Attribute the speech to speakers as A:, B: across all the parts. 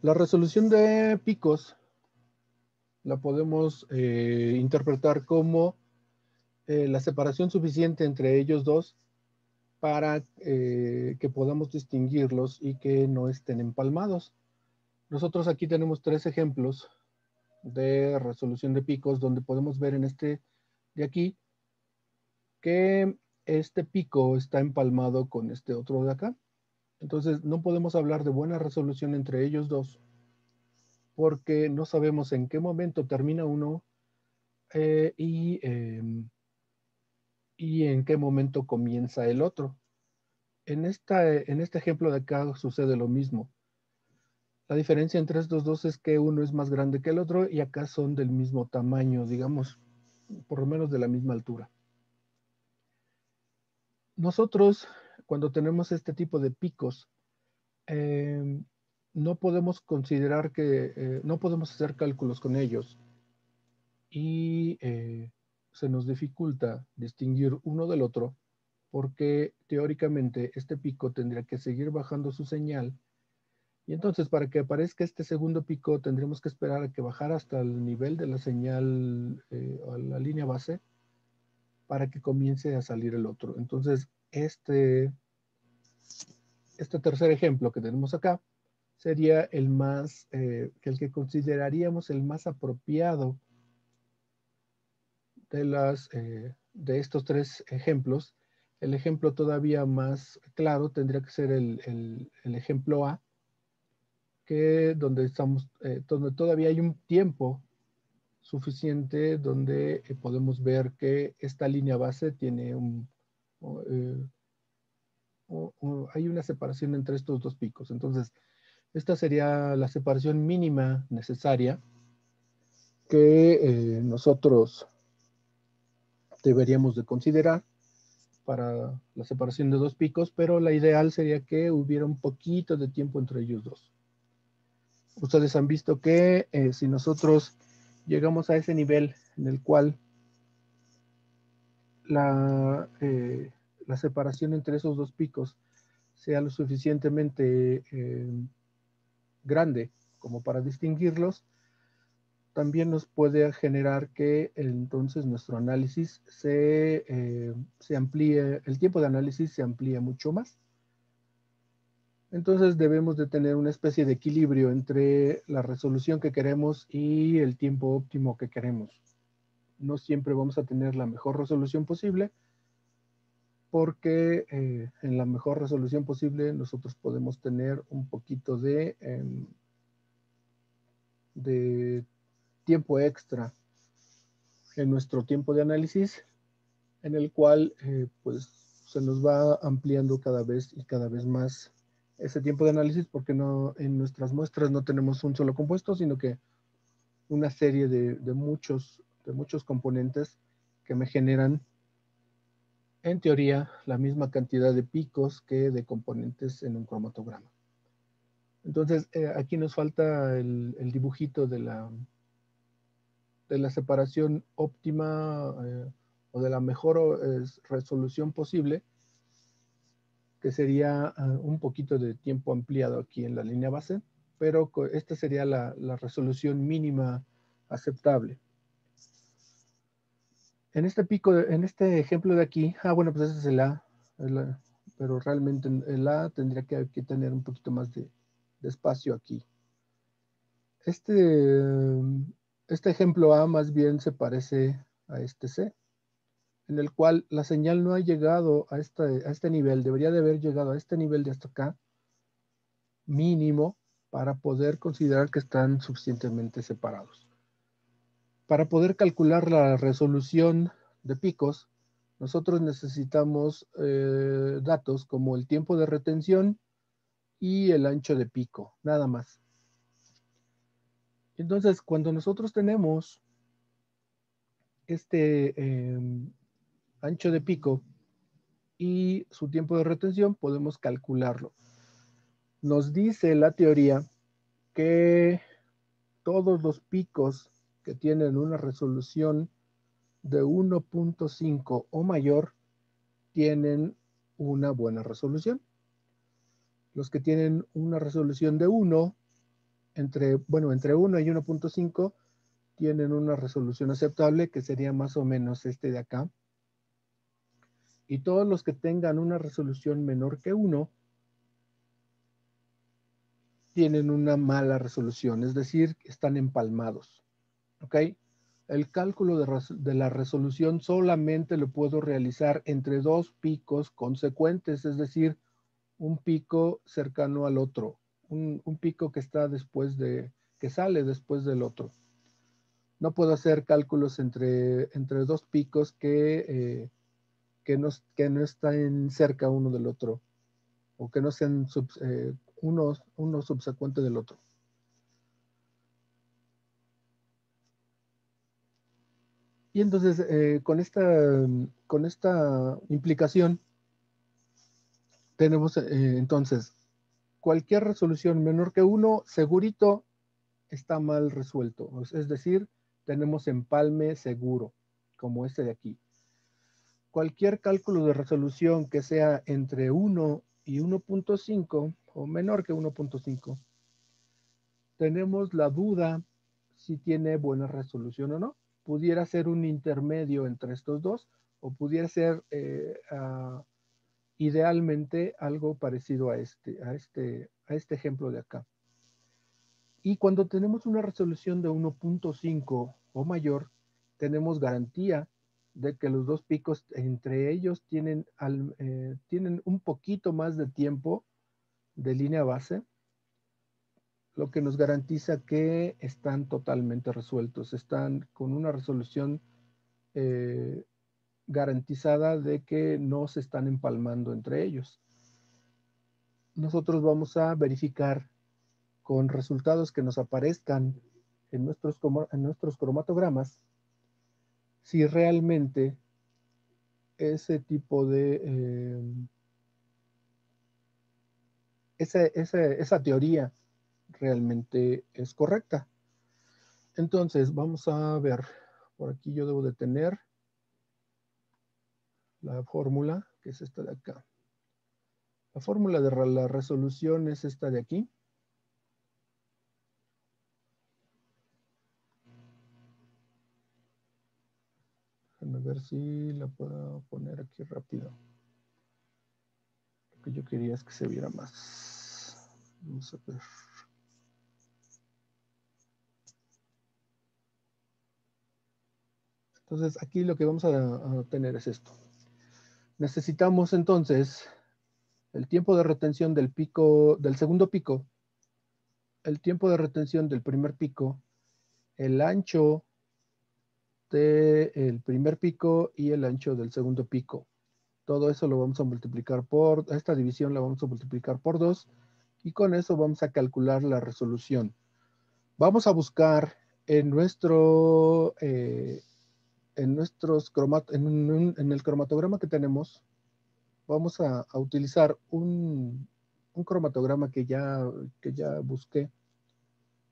A: La resolución de picos la podemos interpretar como la separación suficiente entre ellos dos para que podamos distinguirlos y que no estén empalmados. Nosotros aquí tenemos 3 ejemplos de resolución de picos donde podemos ver en este de aquí que este pico está empalmado con este otro de acá. Entonces no podemos hablar de buena resolución entre ellos dos porque no sabemos en qué momento termina uno eh, y, eh, y en qué momento comienza el otro. En este ejemplo de acá sucede lo mismo. La diferencia entre estos dos es que uno es más grande que el otro y acá son del mismo tamaño, digamos, por lo menos de la misma altura. Nosotros, cuando tenemos este tipo de picos, eh, no podemos considerar no podemos hacer cálculos con ellos y se nos dificulta distinguir uno del otro porque teóricamente este pico tendría que seguir bajando su señal y entonces para que aparezca este segundo pico tendremos que esperar a que bajara hasta el nivel de la señal a la línea base para que comience a salir el otro. Entonces este tercer ejemplo que tenemos acá sería el que consideraríamos el más apropiado de estos 3 ejemplos. El ejemplo todavía más claro tendría que ser el ejemplo A, donde todavía hay un tiempo suficiente donde podemos ver que esta línea base tiene eh, hay una separación entre estos dos picos. Entonces, esta sería la separación mínima necesaria que nosotros deberíamos de considerar para la separación de dos picos, pero la ideal sería que hubiera un poquito de tiempo entre ellos dos. Ustedes han visto que si nosotros llegamos a ese nivel en el cual la, eh, la separación entre esos dos picos sea lo suficientemente grande como para distinguirlos, también nos puede generar que entonces nuestro análisis se amplíe, el tiempo de análisis se amplía mucho más. Entonces debemos de tener una especie de equilibrio entre la resolución que queremos y el tiempo óptimo que queremos. No siempre vamos a tener la mejor resolución posible, porque en la mejor resolución posible nosotros podemos tener un poquito de tiempo extra en nuestro tiempo de análisis, en el cual pues se nos va ampliando cada vez y cada vez más ese tiempo de análisis, porque no, en nuestras muestras no tenemos un solo compuesto, sino que una serie de muchos componentes que me generan, en teoría, la misma cantidad de picos que de componentes en un cromatograma. Entonces, aquí nos falta el dibujito de la separación óptima o de la mejor resolución posible, que sería un poquito de tiempo ampliado aquí en la línea base, pero esta sería la resolución mínima aceptable. En en este ejemplo de aquí, bueno, pues ese es pero realmente el A tendría que tener un poquito más de espacio aquí. Este ejemplo A más bien se parece a este C, en el cual la señal no ha llegado a este nivel, debería de haber llegado a este nivel de hasta acá, mínimo, para poder considerar que están suficientemente separados. Para poder calcular la resolución de picos, nosotros necesitamos datos como el tiempo de retención y el ancho de pico, nada más. Entonces, cuando nosotros tenemos este ancho de pico y su tiempo de retención, podemos calcularlo. Nos dice la teoría que todos los picos que tienen una resolución de 1.5 o mayor tienen una buena resolución. Los que tienen una resolución de 1 entre 1 y 1.5 tienen una resolución aceptable, que sería más o menos este de acá. Y todos los que tengan una resolución menor que 1 tienen una mala resolución, es decir, están empalmados. ¿Ok? El cálculo de la resolución solamente lo puedo realizar entre dos picos consecuentes, es decir, un pico cercano al otro, un pico que está que sale después del otro. No puedo hacer cálculos entre dos picos que no están cerca uno del otro, o que no sean uno subsecuente del otro. Y entonces, con esta implicación, tenemos entonces cualquier resolución menor que 1, segurito está mal resuelto. Es decir, tenemos empalme seguro, como este de aquí. Cualquier cálculo de resolución que sea entre 1 y 1.5 o menor que 1.5, tenemos la duda si tiene buena resolución o no. Pudiera ser un intermedio entre estos dos, o pudiera ser idealmente algo parecido a este ejemplo de acá. Y cuando tenemos una resolución de 1.5 o mayor, tenemos garantía de que los dos picos entre ellos tienen un poquito más de tiempo de línea base, lo que nos garantiza que están totalmente resueltos, están con una resolución garantizada de que no se están empalmando entre ellos. Nosotros vamos a verificar con resultados que nos aparezcan en nuestros cromatogramas si realmente ese tipo de esa teoría realmente es correcta. Entonces vamos a ver, por aquí yo debo de tener la fórmula, que es esta de acá. La fórmula de la resolución es esta de aquí. Déjenme ver si la puedo poner aquí rápido. Lo que yo quería es que se viera más. Vamos a ver. Entonces aquí lo que vamos a tener es esto. Necesitamos entonces el tiempo de retención del segundo pico, el tiempo de retención del primer pico, el ancho del primer pico y el ancho del segundo pico. Todo eso lo vamos a multiplicar esta división la vamos a multiplicar por 2, y con eso vamos a calcular la resolución. Vamos a buscar en el cromatograma que tenemos, vamos a utilizar un cromatograma que ya busqué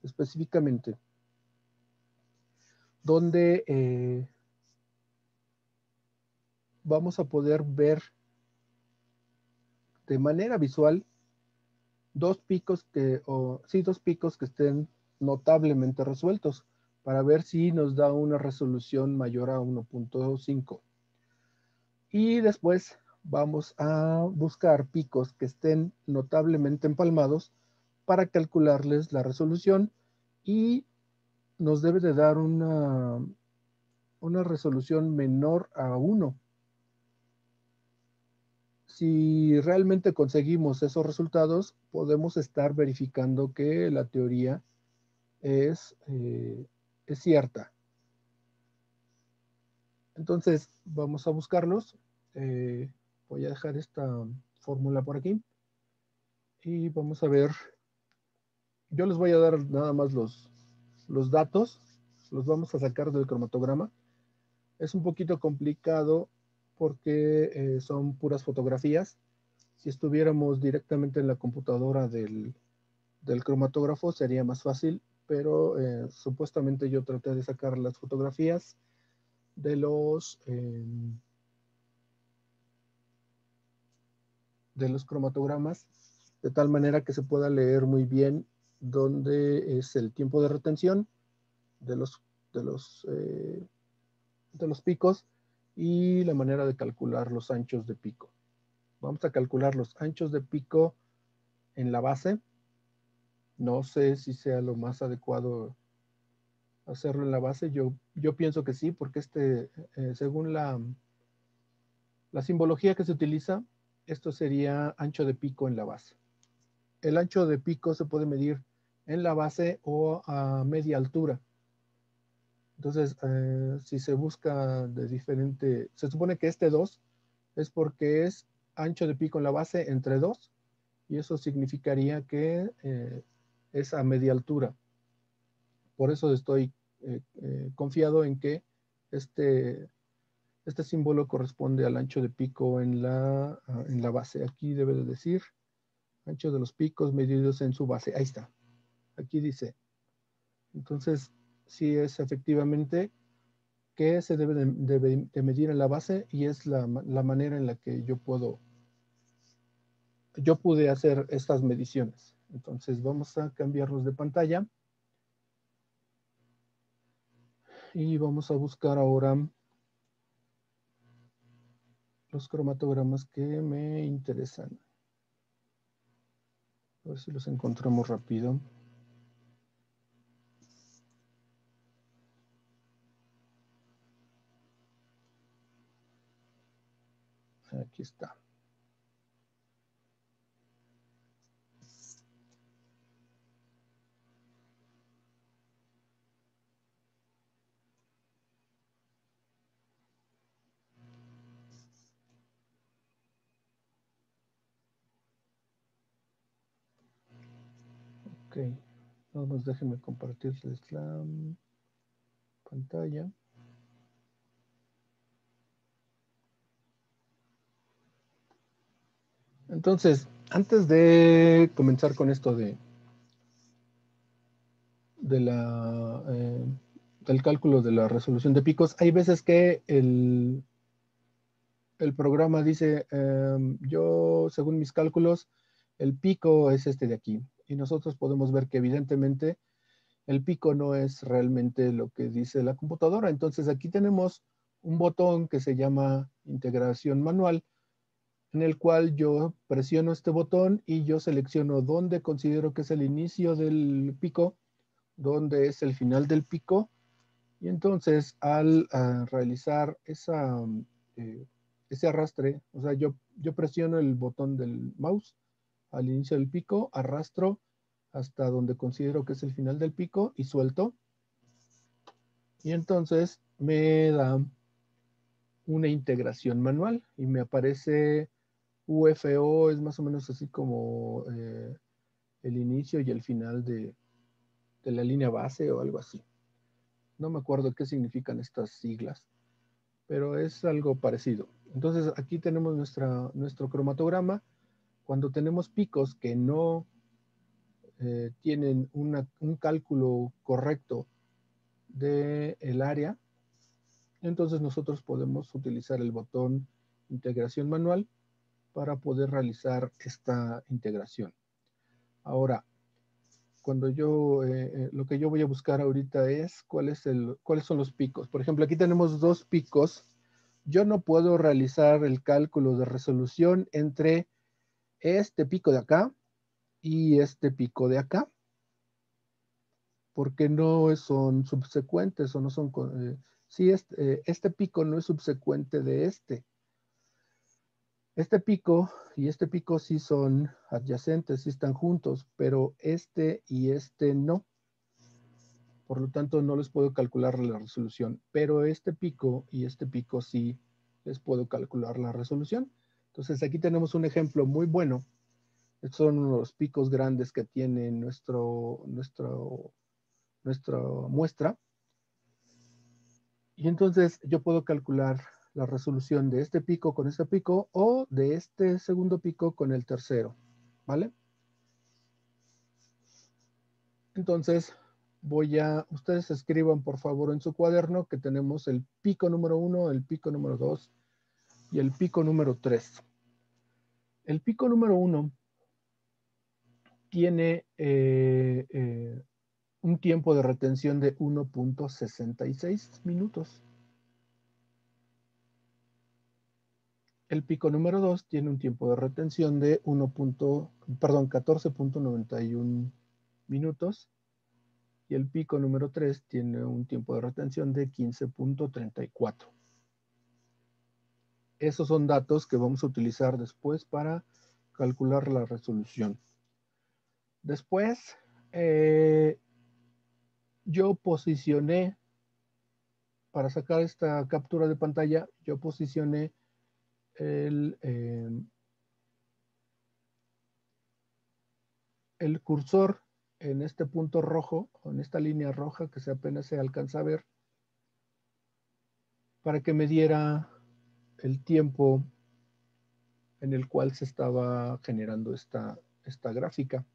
A: específicamente, donde vamos a poder ver de manera visual dos picos que estén notablemente resueltos, para ver si nos da una resolución mayor a 1.5. Y después vamos a buscar picos que estén notablemente empalmados para calcularles la resolución, y nos debe de dar una resolución menor a 1. Si realmente conseguimos esos resultados, podemos estar verificando que la teoría es cierta. Entonces, vamos a buscarlos. Voy a dejar esta fórmula por aquí. Y vamos a ver. Yo les voy a dar nada más los datos. Los vamos a sacar del cromatograma. Es un poquito complicado porque son puras fotografías. Si estuviéramos directamente en la computadora del cromatógrafo sería más fácil, pero supuestamente yo traté de sacar las fotografías de los cromatogramas de tal manera que se pueda leer muy bien donde es el tiempo de retención de los picos y la manera de calcular los anchos de pico. Vamos a calcular los anchos de pico en la base. No sé si sea lo más adecuado hacerlo en la base. Yo pienso que sí, porque según la simbología que se utiliza, esto sería ancho de pico en la base. El ancho de pico se puede medir en la base o a media altura. Entonces, si se busca de diferente, se supone que este 2 es porque es ancho de pico en la base entre 2, y eso significaría que es a media altura. Por eso estoy confiado en que este símbolo corresponde al ancho de pico en la base. Aquí debe de decir ancho de los picos medidos en su base. Ahí está. Aquí dice. Entonces, sí es efectivamente que se debe de medir en la base, y es la manera en la que yo pude hacer estas mediciones. Entonces vamos a cambiarnos de pantalla y vamos a buscar ahora los cromatogramas que me interesan. A ver si los encontramos rápido. Aquí está. Ok, nada más déjenme compartirles la pantalla. Entonces, antes de comenzar con esto del cálculo de la resolución de picos, hay veces que el programa dice, yo, según mis cálculos, el pico es este de aquí. Y nosotros podemos ver que evidentemente el pico no es realmente lo que dice la computadora. Entonces aquí tenemos un botón que se llama integración manual, en el cual yo presiono este botón y yo selecciono dónde considero que es el inicio del pico, dónde es el final del pico. Y entonces al realizar ese arrastre, o sea, yo presiono el botón del mouse al inicio del pico, arrastro hasta donde considero que es el final del pico y suelto. Y entonces me da una integración manual y me aparece UFO, es más o menos así como el inicio y el final de la línea base o algo así. No me acuerdo qué significan estas siglas, pero es algo parecido. Entonces aquí tenemos nuestro cromatograma. Cuando tenemos picos que no tienen un cálculo correcto del área, entonces nosotros podemos utilizar el botón integración manual para poder realizar esta integración. Ahora, lo que yo voy a buscar ahorita es cuáles son los picos. Por ejemplo, aquí tenemos 2 picos. Yo no puedo realizar el cálculo de resolución entre este pico de acá y este pico de acá, porque no son subsecuentes o no son... sí, este pico no es subsecuente de este. Este pico y este pico sí son adyacentes, sí están juntos, pero este y este no. Por lo tanto, no les puedo calcular la resolución, pero este pico y este pico sí les puedo calcular la resolución. Entonces, aquí tenemos un ejemplo muy bueno. Estos son los picos grandes que tiene nuestra muestra. Y entonces yo puedo calcular la resolución de este pico con este pico o de este segundo pico con el tercero, ¿vale? Entonces ustedes escriban por favor en su cuaderno que tenemos el pico número 1, el pico número 2 y el pico número 3. El pico número 1 tiene un tiempo de retención de 1.66 minutos. El pico número 2 tiene un tiempo de retención de 14.91 minutos. Y el pico número 3 tiene un tiempo de retención de 15.34. Esos son datos que vamos a utilizar después para calcular la resolución. Después, yo posicioné, para sacar esta captura de pantalla, yo posicioné el cursor en este punto rojo, en esta línea roja que apenas se alcanza a ver, para que me diera el tiempo en el cual se estaba generando esta gráfica.